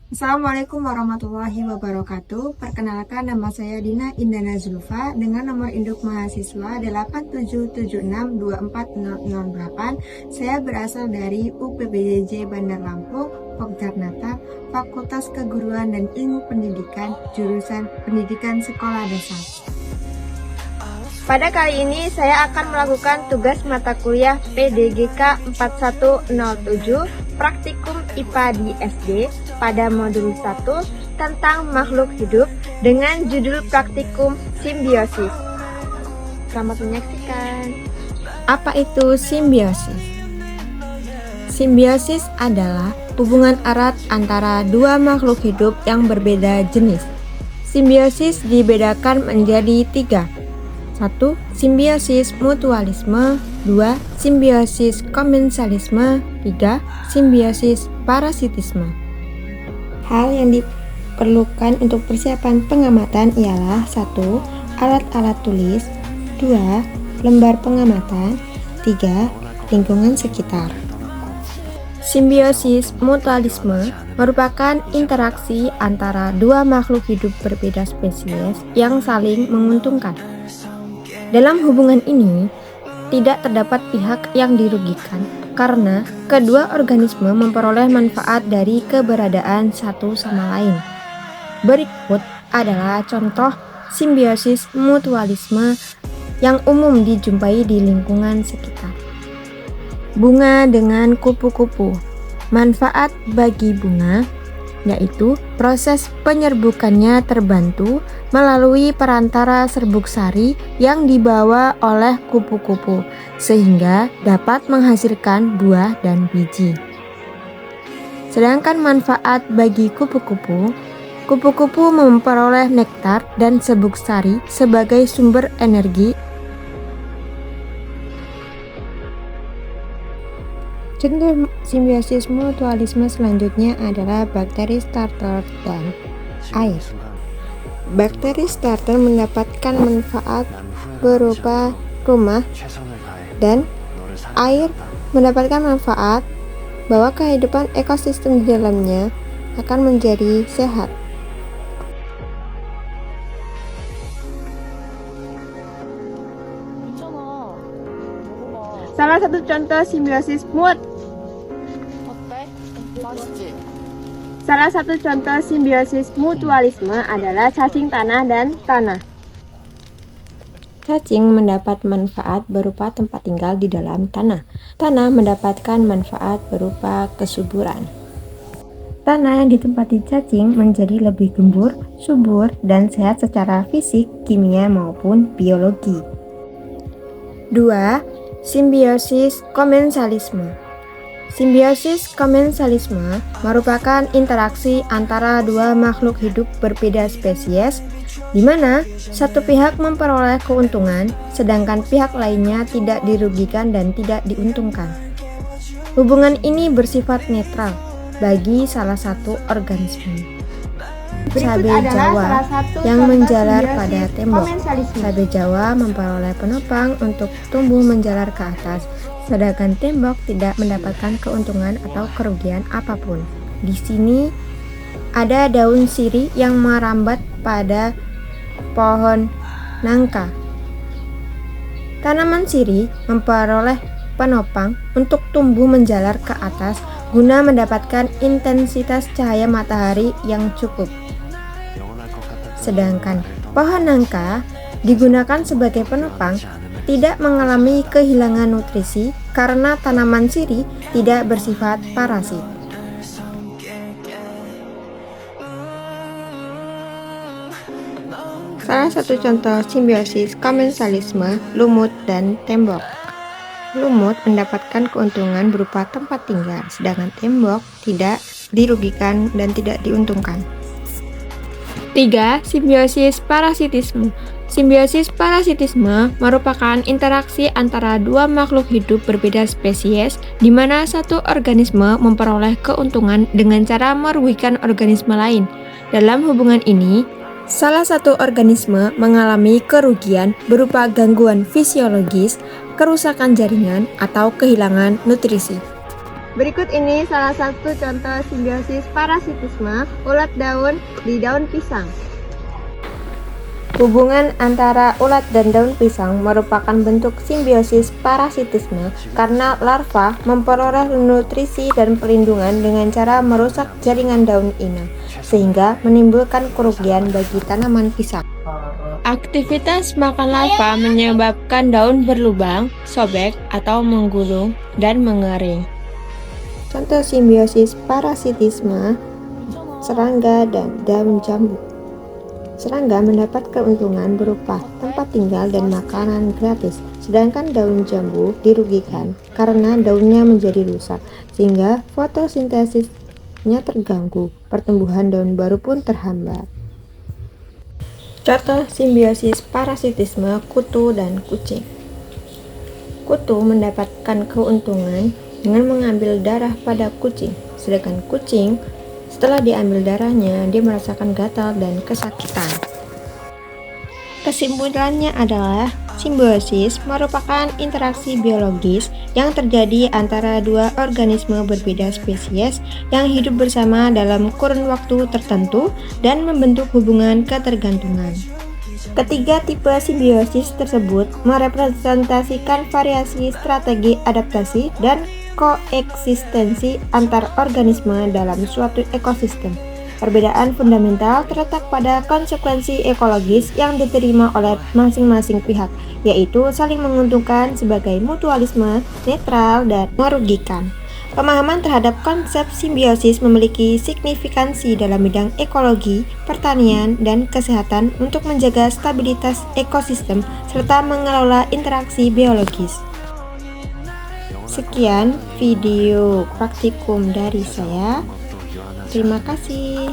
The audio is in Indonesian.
Assalamualaikum warahmatullahi wabarakatuh. Perkenalkan, nama saya Dina Indana Zulfa dengan nomor induk mahasiswa 8776240008. Saya berasal dari UPBJJ Bandar Lampung, Yogyakarta, Fakultas Keguruan dan Ilmu Pendidikan, jurusan Pendidikan Sekolah Dasar. Pada kali ini saya akan melakukan tugas mata kuliah PDGK 4107 Praktikum IPA di SD pada modul 1 tentang makhluk hidup dengan judul Praktikum Simbiosis. Selamat menyaksikan. Apa itu simbiosis? Simbiosis adalah hubungan erat antara dua makhluk hidup yang berbeda jenis. Simbiosis dibedakan menjadi 3. 1. Simbiosis mutualisme. 2. Simbiosis komensalisme. 3. Simbiosis parasitisme. Hal yang diperlukan untuk persiapan pengamatan ialah 1. Alat-alat tulis. 2. Lembar pengamatan. 3. Lingkungan sekitar. Simbiosis mutualisme merupakan interaksi antara dua makhluk hidup berbeda spesies yang saling menguntungkan. Dalam hubungan ini, tidak terdapat pihak yang dirugikan karena kedua organisme memperoleh manfaat dari keberadaan satu sama lain. Berikut adalah contoh simbiosis mutualisme yang umum dijumpai di lingkungan sekitar. Bunga dengan kupu-kupu. Manfaat bagi bunga yaitu proses penyerbukannya terbantu melalui perantara serbuk sari yang dibawa oleh kupu-kupu sehingga dapat menghasilkan buah dan biji. Sedangkan manfaat bagi kupu-kupu, kupu-kupu memperoleh nektar dan serbuk sari sebagai sumber energi. Contoh simbiosis mutualisme selanjutnya adalah bakteri starter dan air. Bakteri starter mendapatkan manfaat berupa rumah dan air mendapatkan manfaat bahwa kehidupan ekosistem di dalamnya akan menjadi sehat. Salah satu contoh simbiosis mutualisme adalah cacing tanah dan tanah. Cacing mendapat manfaat berupa tempat tinggal di dalam tanah. Tanah mendapatkan manfaat berupa kesuburan. Tanah yang ditempati cacing menjadi lebih gembur, subur, dan sehat secara fisik, kimia, maupun biologi. 2. Simbiosis komensalisme. Simbiosis komensalisme merupakan interaksi antara dua makhluk hidup berbeda spesies, di mana satu pihak memperoleh keuntungan, sedangkan pihak lainnya tidak dirugikan dan tidak diuntungkan. Hubungan ini bersifat netral bagi salah satu organisme. Cabai Jawa yang menjalar pada tembok. Cabai Jawa memperoleh penopang untuk tumbuh menjalar ke atas, sedangkan tembok tidak mendapatkan keuntungan atau kerugian apapun. Di sini ada daun sirih yang merambat pada pohon nangka. Tanaman sirih memperoleh penopang untuk tumbuh menjalar ke atas guna mendapatkan intensitas cahaya matahari yang cukup. Sedangkan pohon nangka digunakan sebagai penopang tidak mengalami kehilangan nutrisi karena tanaman sirih tidak bersifat parasit. Salah satu contoh simbiosis komensalisme, lumut dan tembok. Lumut mendapatkan keuntungan berupa tempat tinggal, sedangkan tembok tidak dirugikan dan tidak diuntungkan. 3. Simbiosis parasitisme. Simbiosis parasitisme merupakan interaksi antara dua makhluk hidup berbeda spesies, di mana satu organisme memperoleh keuntungan dengan cara merugikan organisme lain. Dalam hubungan ini, salah satu organisme mengalami kerugian berupa gangguan fisiologis, kerusakan jaringan, atau kehilangan nutrisi. Berikut ini salah satu contoh simbiosis parasitisme ulat daun di daun pisang. Hubungan antara ulat dan daun pisang merupakan bentuk simbiosis parasitisme karena larva memperoleh nutrisi dan perlindungan dengan cara merusak jaringan daun inang, sehingga menimbulkan kerugian bagi tanaman pisang. Aktivitas makan larva menyebabkan daun berlubang, sobek, atau menggulung dan mengering. Contoh simbiosis parasitisme serangga dan daun jambu. Serangga mendapat keuntungan berupa tempat tinggal dan makanan gratis, sedangkan daun jambu dirugikan karena daunnya menjadi rusak, sehingga fotosintesisnya terganggu, pertumbuhan daun baru pun terhambat. Contoh simbiosis parasitisme kutu dan kucing. Kutu mendapatkan keuntungan dengan mengambil darah pada kucing, sedangkan kucing setelah diambil darahnya, dia merasakan gatal dan kesakitan. Kesimpulannya adalah simbiosis merupakan interaksi biologis yang terjadi antara dua organisme berbeda spesies yang hidup bersama dalam kurun waktu tertentu dan membentuk hubungan ketergantungan. Ketiga tipe simbiosis tersebut merepresentasikan variasi strategi adaptasi dan koeksistensi antar organisme dalam suatu ekosistem. Perbedaan fundamental terletak pada konsekuensi ekologis yang diterima oleh masing-masing pihak, yaitu saling menguntungkan sebagai mutualisme, netral, dan merugikan. Pemahaman terhadap konsep simbiosis memiliki signifikansi dalam bidang ekologi, pertanian, dan kesehatan untuk menjaga stabilitas ekosistem serta mengelola interaksi biologis. Sekian video praktikum dari saya. Terima kasih.